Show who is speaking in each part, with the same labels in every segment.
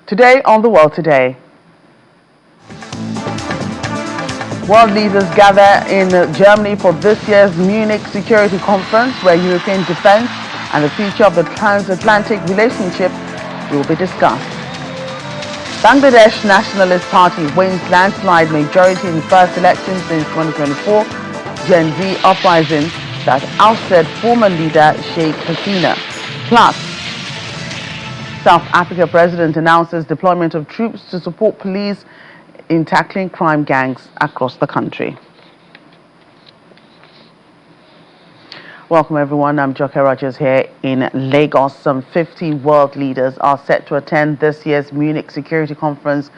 Speaker 1: Today on The World Today. World leaders gather in Germany for this year's Munich Security Conference, where European defense and the future of the transatlantic relationship will be discussed. Bangladesh Nationalist Party wins landslide majority in first election since 2024, Gen Z uprising that ousted former leader Sheikh Hasina. Plus, South Africa president announces deployment of troops to support police in tackling crime gangs across the country. Welcome everyone, I'm Joke Rogers here in Lagos. Some 50 world leaders are set to attend this year's Munich Security Conference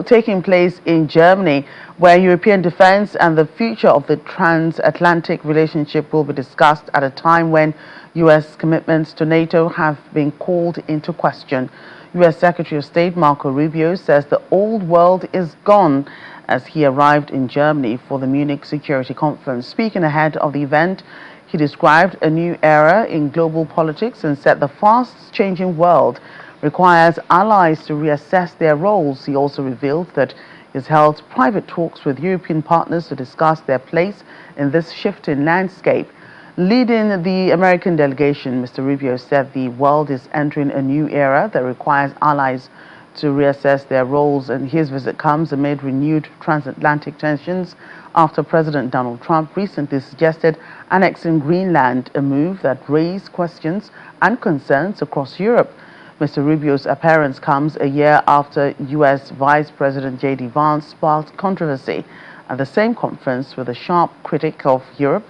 Speaker 1: taking place in Germany, where European defense and the future of the transatlantic relationship will be discussed at a time when U.S. commitments to NATO have been called into question. U.S. Secretary of State Marco Rubio says the old world is gone as he arrived in Germany for the Munich Security Conference. Speaking ahead of the event, he described a new era in global politics and said the fast-changing world requires allies to reassess their roles. He also revealed that he's held private talks with European partners to discuss their place in this shifting landscape. Leading the American delegation, Mr. Rubio said the world is entering a new era that requires allies to reassess their roles, and his visit comes amid renewed transatlantic tensions after President Donald Trump recently suggested annexing Greenland, a move that raised questions and concerns across Europe. Mr. Rubio's appearance comes a year after U.S. Vice President J.D. Vance sparked controversy at the same conference with a sharp critic of Europe.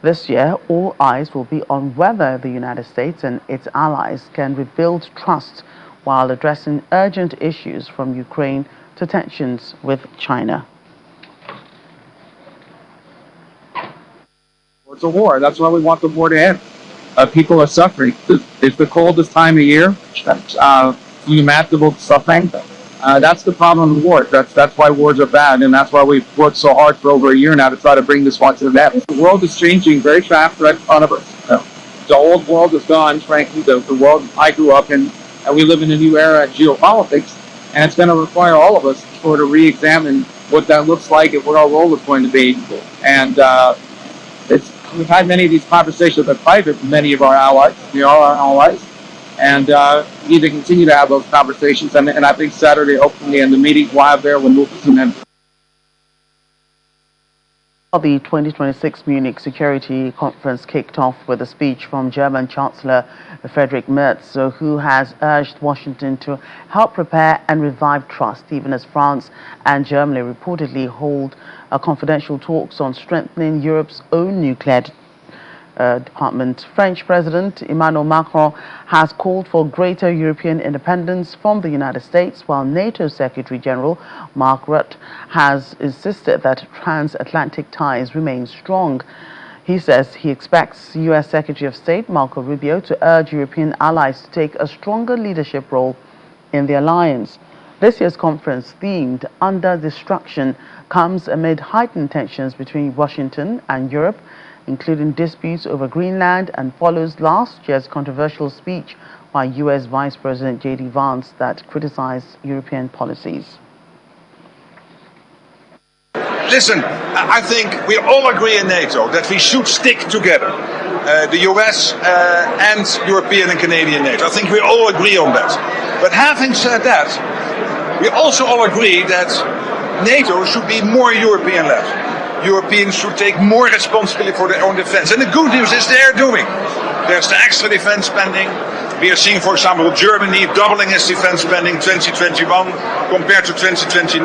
Speaker 1: This year, all eyes will be on whether the United States and its allies can rebuild trust while addressing urgent issues from Ukraine to tensions with China.
Speaker 2: It's a war. That's why we want the war to end. People are suffering. It's the coldest time of year. Unimaginable suffering. That's the problem with war. That's why wars are bad, and that's why we've worked so hard for over a year now to try to bring this one to the end. The world is changing very fast right in front of us. The old world is gone, frankly. The world I grew up in, and we live in a new era of geopolitics, and it's going to require all of us to sort of re-examine what that looks like and what our role is going to be. And we've had many of these conversations in private with many of our allies. We are our allies. And we need to continue to have those conversations. And I think Saturday, hopefully, and the meetings we'll have there will move to an end.
Speaker 1: The 2026 Munich Security Conference kicked off with a speech from German Chancellor Friedrich Merz, who has urged Washington to help prepare and revive trust, even as France and Germany reportedly hold confidential talks on strengthening Europe's own nuclear department. French President Emmanuel Macron has called for greater European independence from the United States, while NATO Secretary General Mark Rutte has insisted that transatlantic ties remain strong. He says he expects U.S. Secretary of State Marco Rubio to urge European allies to take a stronger leadership role in the alliance. This year's conference, themed Under Destruction, comes amid heightened tensions between Washington and Europe, including disputes over Greenland, and follows last year's controversial speech by U.S. Vice President J.D. Vance that criticized European policies.
Speaker 3: Listen, I think we all agree in NATO that we should stick together, the US and European and Canadian NATO. I think we all agree on that. But having said that, we also all agree that NATO should be more European-led. Europeans should take more responsibility for their own defense. And the good news is they are doing. There's the extra defense spending. We are seeing, for example, Germany doubling its defense spending 2021 compared to 2029.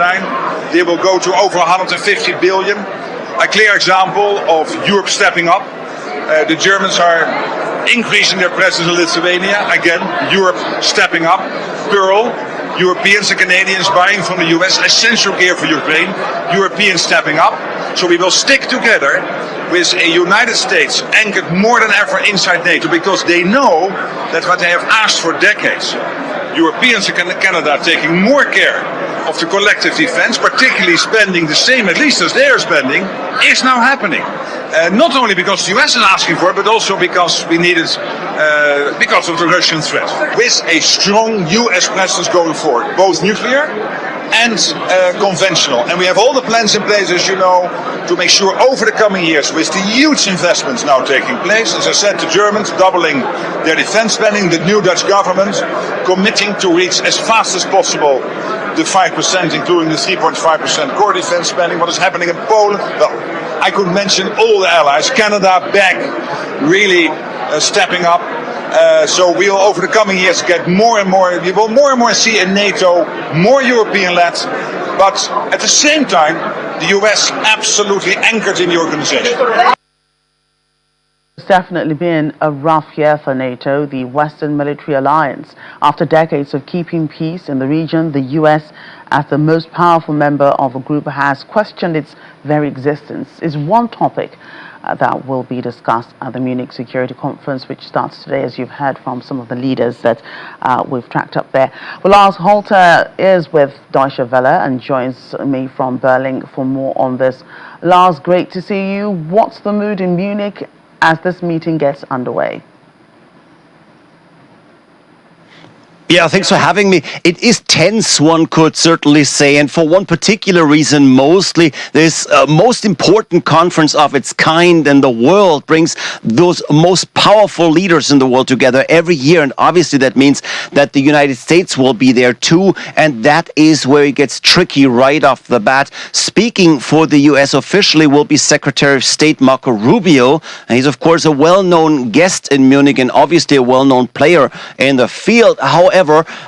Speaker 3: They will go to over 150 billion. A clear example of Europe stepping up. The Germans are increasing their presence in Lithuania. Again, Europe stepping up. Pearl. Europeans and Canadians buying from the US essential gear for Ukraine. Europeans stepping up. So we will stick together with a United States anchored more than ever inside NATO, because they know that what they have asked for decades, Europeans and Canada taking more care of the collective defense, particularly spending the same at least as they are spending, is now happening. Not only because the US is asking for it, but also because we need it because of the Russian threat. With a strong US presence going forward, both nuclear and conventional. And we have all the plans in place, as you know, to make sure over the coming years, with the huge investments now taking place, as I said, the Germans doubling their defense spending, the new Dutch government committing to reach as fast as possible the 5%, including the 3.5% core defense spending. What is happening in Poland? Well, I could mention all the allies, Canada back, really stepping up. So we'll, over the coming years, get more and more, we will more and more see a NATO more European-led, but at the same time, the US absolutely anchored in the organization.
Speaker 1: It's definitely been a rough year for NATO, the Western military alliance. After decades of keeping peace in the region, the US, as the most powerful member of the group, has questioned its very existence. Is one topic that will be discussed at the Munich Security Conference, which starts today, as you've heard from some of the leaders that we've tracked up there. Well, Lars Holter is with Deutsche Welle and joins me from Berlin for more on this. Lars, great to see you. What's the mood in Munich as this meeting gets underway?
Speaker 4: Yeah, thanks for having me. It is tense, one could certainly say, and for one particular reason mostly. This most important conference of its kind in the world brings those most powerful leaders in the world together every year, and obviously that means that the United States will be there too, and that is where it gets tricky right off the bat. Speaking for the US officially will be Secretary of State Marco Rubio, and he's of course a well-known guest in Munich and obviously a well-known player in the field. However,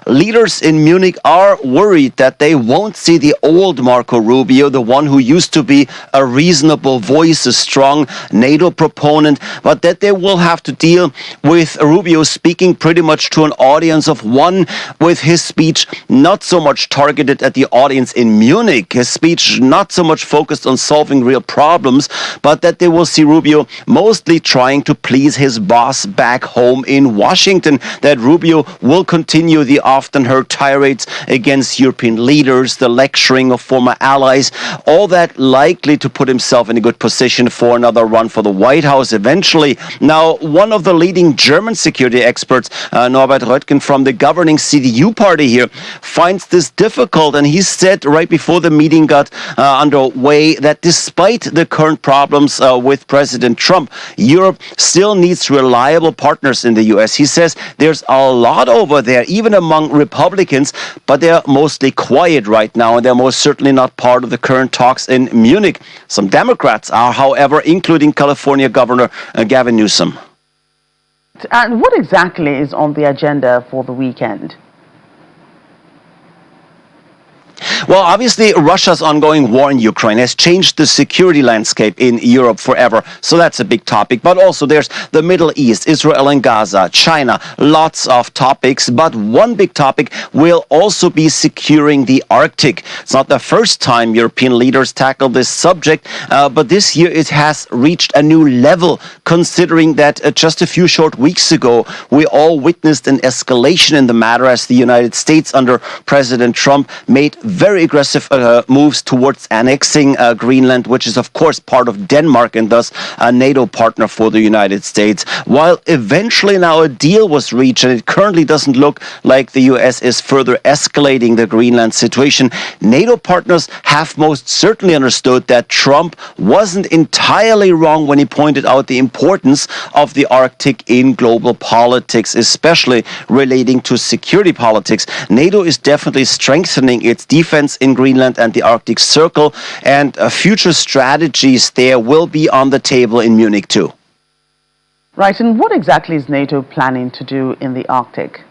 Speaker 4: leaders in Munich are worried that they won't see the old Marco Rubio, the one who used to be a reasonable voice, a strong NATO proponent, but that they will have to deal with Rubio speaking pretty much to an audience of one, with his speech not so much targeted at the audience in Munich, his speech not so much focused on solving real problems, but that they will see Rubio mostly trying to please his boss back home in Washington, that Rubio will continue the often heard tirades against European leaders, the lecturing of former allies, all that likely to put himself in a good position for another run for the White House eventually. Now, one of the leading German security experts, Norbert Röttgen from the governing CDU party here, finds this difficult, and he said right before the meeting got underway that despite the current problems with President Trump, Europe still needs reliable partners in the US. He says there's a lot over there, even among Republicans, but they're mostly quiet right now, and they're most certainly not part of the current talks in Munich. Some Democrats are, however, including California Governor Gavin Newsom.
Speaker 1: And what exactly is on the agenda for the weekend?
Speaker 4: Well, obviously, Russia's ongoing war in Ukraine has changed the security landscape in Europe forever. So that's a big topic. But also there's the Middle East, Israel and Gaza, China, lots of topics. But one big topic will also be securing the Arctic. It's not the first time European leaders tackle this subject, but this year it has reached a new level, considering that just a few short weeks ago, we all witnessed an escalation in the matter as the United States under President Trump made very aggressive moves towards annexing Greenland, which is of course part of Denmark and thus a NATO partner for the United States. While eventually now a deal was reached, and it currently doesn't look like the US is further escalating the Greenland situation, NATO partners have most certainly understood that Trump wasn't entirely wrong when he pointed out the importance of the Arctic in global politics, especially relating to security politics. NATO is definitely strengthening its defense in Greenland and the Arctic Circle, and future strategies there will be on the table in Munich too.
Speaker 1: Right, and what exactly is NATO planning to do in the Arctic?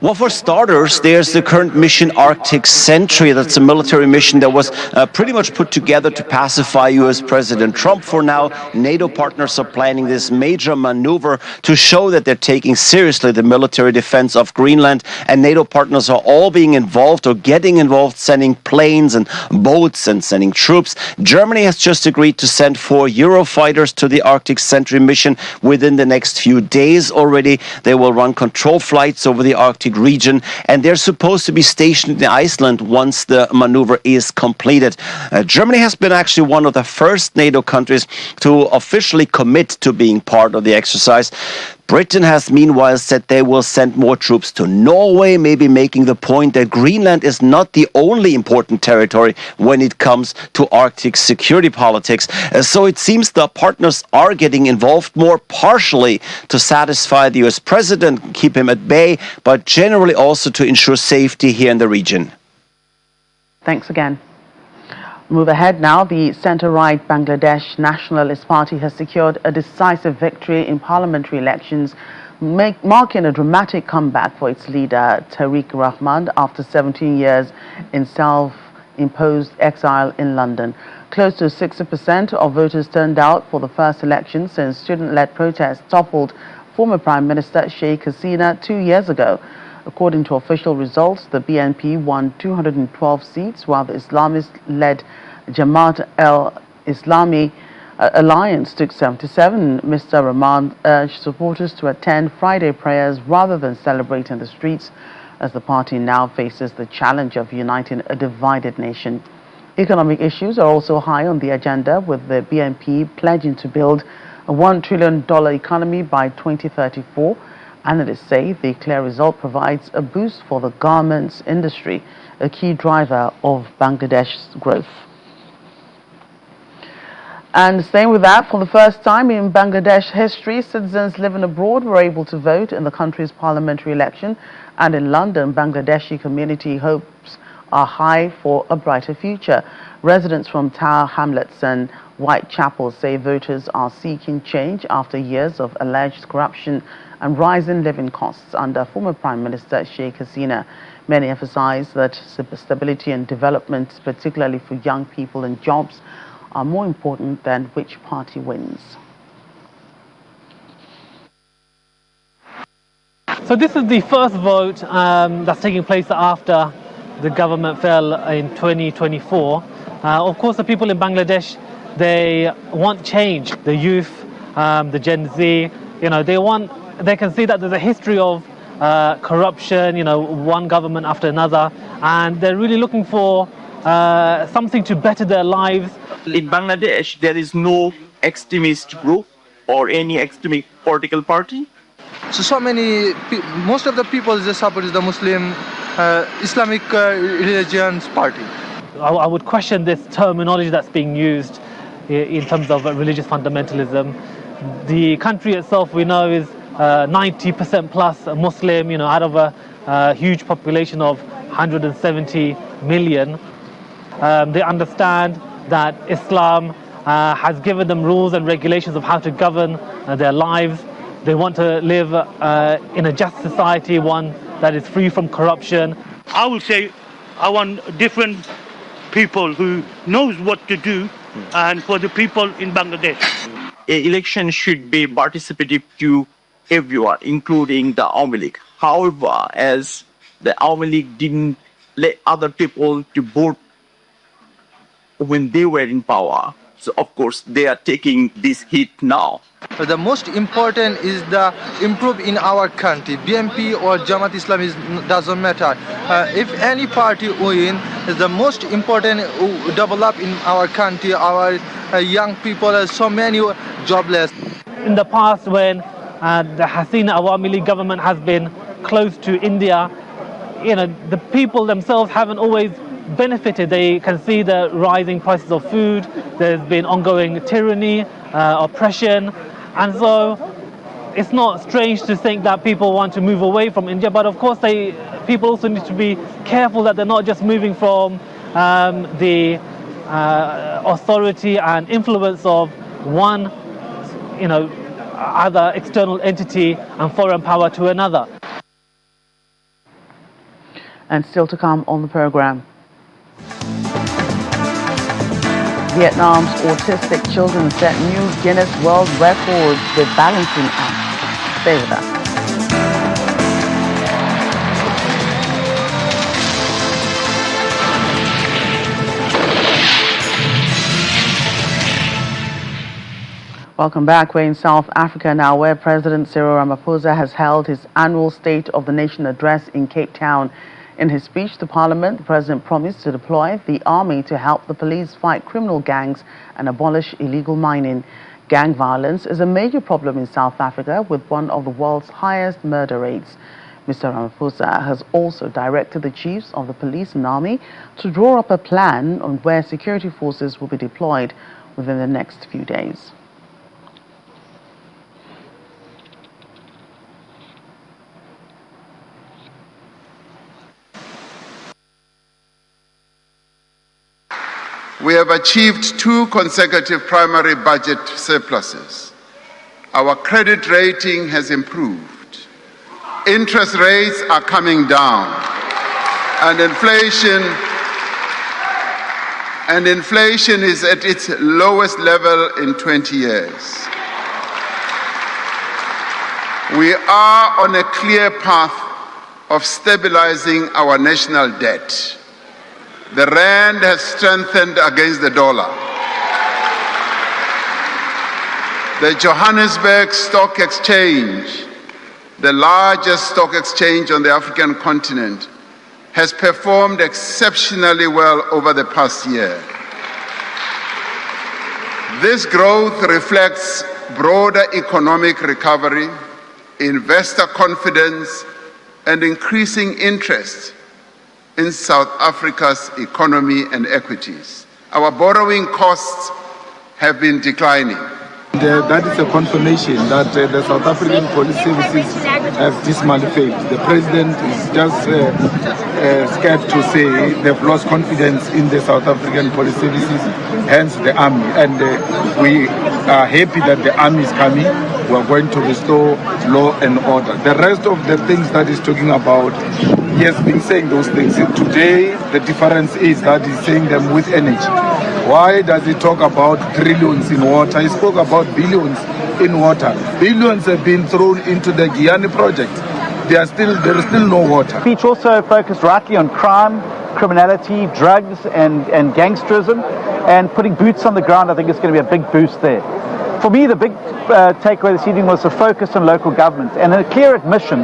Speaker 4: Well, for starters, there's the current mission Arctic Sentry. That's a military mission that was pretty much put together to pacify US President Trump. For now, NATO partners are planning this major maneuver to show that they're taking seriously the military defense of Greenland, and NATO partners are all being involved or getting involved, sending planes and boats and sending troops. Germany has just agreed to send 4 Eurofighters to the Arctic Sentry mission within the next few days already. They will run control flights over the Arctic Arctic region, and they're supposed to be stationed in Iceland once the maneuver is completed. Germany has been actually one of the first NATO countries to officially commit to being part of the exercise. Britain has meanwhile said they will send more troops to Norway, maybe making the point that Greenland is not the only important territory when it comes to Arctic security politics. So it seems the partners are getting involved more partially to satisfy the US president, keep him at bay, but generally also to ensure safety here in the region.
Speaker 1: Thanks again. Move ahead now. The centre-right Bangladesh Nationalist Party has secured a decisive victory in parliamentary elections, marking a dramatic comeback for its leader, Tariq Rahman, after 17 years in self-imposed exile in London. Close to 60% of voters turned out for the first election since student-led protests toppled former Prime Minister Sheikh Hasina 2 years ago. According to official results, the BNP won 212 seats, while the Islamist-led Jamaat al-Islami alliance took 77. Mr. Rahman urged supporters to attend Friday prayers rather than celebrate in the streets, as the party now faces the challenge of uniting a divided nation. Economic issues are also high on the agenda, with the BNP pledging to build a $1 trillion economy by 2034. Analysts say the clear result provides a boost for the garments industry, a key driver of Bangladesh's growth. And staying with that, for the first time in Bangladesh history, citizens living abroad were able to vote in the country's parliamentary election. And in London, Bangladeshi community hopes are high for a brighter future. Residents from Tower Hamlets and Whitechapel say voters are seeking change after years of alleged corruption and rising living costs under former Prime Minister Sheikh Hasina. Many emphasize that stability and development, particularly for young people and jobs, are more important than which party wins.
Speaker 5: So this is the first vote that's taking place after the government fell in 2024. Of course, the people in Bangladesh, they want change. The youth, the Gen Z, they can see that there's a history of corruption, one government after another, and they're really looking for something to better their lives.
Speaker 6: In Bangladesh, there is no extremist group or any extremist political party.
Speaker 7: So most of the people just support the Muslim Islamic religions party.
Speaker 5: I would question this terminology that's being used in terms of religious fundamentalism. The country itself, we know, is 90% plus Muslim, out of a huge population of 170 million. They understand that Islam has given them rules and regulations of how to govern their lives. They want to live in a just society, one that is free from corruption.
Speaker 8: I would say I want different people who knows what to do, and for the people in Bangladesh.
Speaker 6: Election should be participative to everyone, including the Awami League. However, as the Awami League didn't let other people to vote when they were in power, so of course they are taking this hit now.
Speaker 7: The most important is the improve in our country. BNP or Jamaat Islam doesn't matter. If any party win, the most important develop in our country. Our young people are so many jobless.
Speaker 5: In the past, when the Hasina Awami League government has been close to India, the people themselves haven't always benefited. They can see the rising prices of food. There's been ongoing tyranny, oppression, and so it's not strange to think that people want to move away from India. But of course, people also need to be careful that they're not just moving from the authority and influence of one, other external entity and foreign power to another.
Speaker 1: And still to come on the program. Vietnam's autistic children set new Guinness World Records with balancing acts. Stay with us. Welcome back. We're in South Africa now, where President Cyril Ramaphosa has held his annual State of the Nation address in Cape Town. In his speech to Parliament, the president promised to deploy the army to help the police fight criminal gangs and abolish illegal mining. Gang violence is a major problem in South Africa, with one of the world's highest murder rates. Mr. Ramaphosa has also directed the chiefs of the police and army to draw up a plan on where security forces will be deployed within the next few days.
Speaker 9: We have achieved 2 consecutive primary budget surpluses. Our credit rating has improved. Interest rates are coming down. And inflation is at its lowest level in 20 years. We are on a clear path of stabilizing our national debt. The rand has strengthened against the dollar. The Johannesburg Stock Exchange, the largest stock exchange on the African continent, has performed exceptionally well over the past year. This growth reflects broader economic recovery, investor confidence, and increasing interest in South Africa's economy and equities. Our borrowing costs have been declining.
Speaker 10: That is a confirmation that the South African police services have dismally failed. The president is just scared to say they've lost confidence in the South African police services, hence the army. And we are happy that the army is coming. We are going to restore law and order. The rest of the things that he's talking about, he has been saying those things. Today, the difference is that he's saying them with energy. Why does he talk about trillions in water? He spoke about billions in water. Billions have been thrown into the Guyana project. There is still no water.
Speaker 11: Speech also focused rightly on crime, criminality, drugs and gangsterism, and putting boots on the ground. I think it's going to be a big boost there. For me, the big takeaway this evening was the focus on local government and a clear admission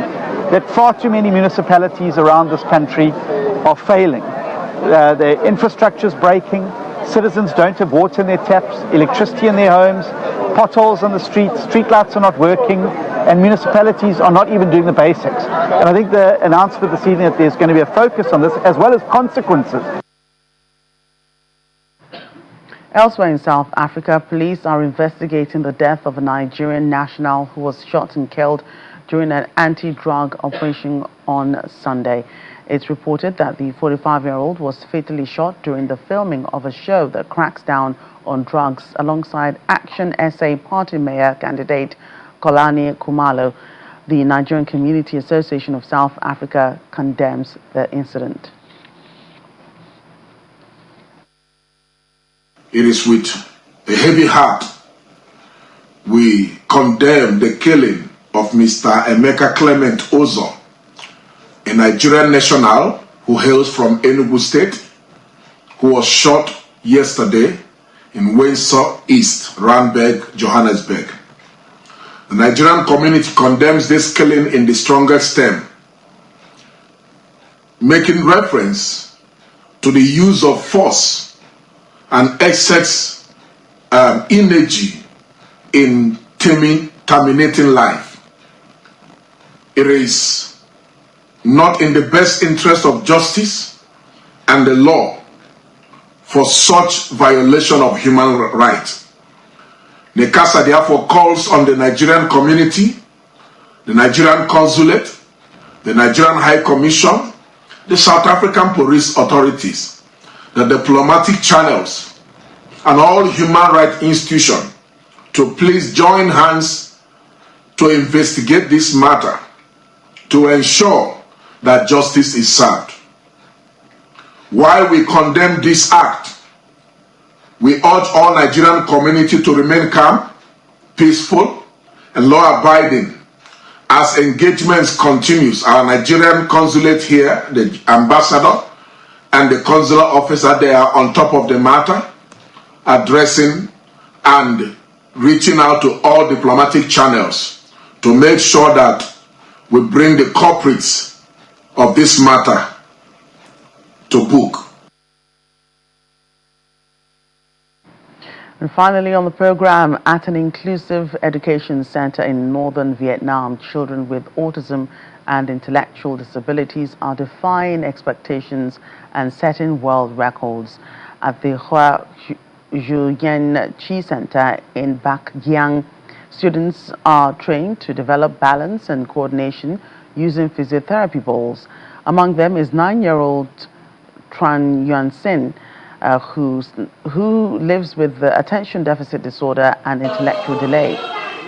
Speaker 11: that far too many municipalities around this country are failing. Their infrastructure is breaking, citizens don't have water in their taps, electricity in their homes, potholes on the streets, streetlights are not working, and municipalities are not even doing the basics. And I think the announcement this evening that there's going to be a focus on this, as well as consequences.
Speaker 1: Elsewhere in South Africa, police are investigating the death of a Nigerian national who was shot and killed during an anti-drug operation on Sunday. It's reported that the 45-year-old was fatally shot during the filming of a show that cracks down on drugs alongside Action SA party mayor candidate Kolani Khumalo. The Nigerian Community Association of South Africa condemns the incident.
Speaker 12: It is with a heavy heart we condemn the killing of Mr. Emeka Clement Ozo, a Nigerian national who hails from Enugu State, who was shot yesterday in Windsor East, Randburg, Johannesburg. The Nigerian community condemns this killing in the strongest term, making reference to the use of force and excess energy in terminating life. It is not in the best interest of justice and the law for such violation of human rights. NECASA therefore calls on the Nigerian community, the Nigerian consulate, the Nigerian High Commission, the South African police authorities, the diplomatic channels, and all human rights institutions to please join hands to investigate this matter to ensure that justice is served. While we condemn this act, we urge all Nigerian community to remain calm, peaceful, and law-abiding as engagements continues. Our Nigerian consulate here, the ambassador, and the consular officer, they are on top of the matter, addressing and reaching out to all diplomatic channels to make sure that we bring the culprits of this matter to book.
Speaker 1: And finally on the program, at an inclusive education center in northern Vietnam, children with autism and intellectual disabilities are defying expectations and setting world records. At the Hoa Juyen Chi Center in Bac Giang, students are trained to develop balance and coordination using physiotherapy balls. Among them is 9-year-old Tran Yuan Sin, who lives with the attention deficit disorder and intellectual delay.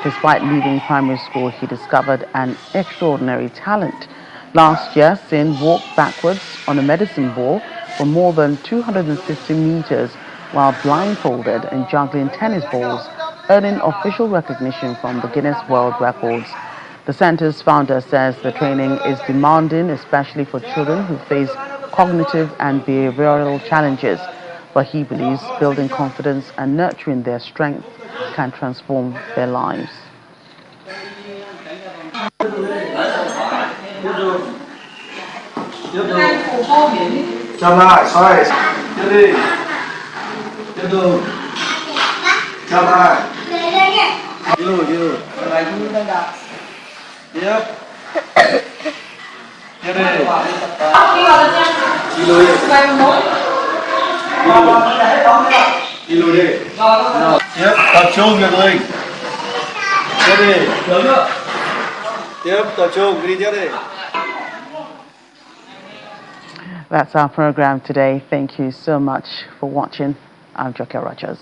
Speaker 1: Despite leaving primary school, he discovered an extraordinary talent. Last year, Sin walked backwards on a medicine ball for more than 250 meters while blindfolded and juggling tennis balls, earning official recognition from the Guinness World Records. The center's founder says the training is demanding, especially for children who face cognitive and behavioral challenges, but he believes building confidence and nurturing their strength can transform their lives.
Speaker 13: Tập trung Việt Linh. Tiếp đi. Tiếp tập trung đi tiếp đi.
Speaker 1: That's our program today. Thank you so much for watching. I'm Joker Rogers.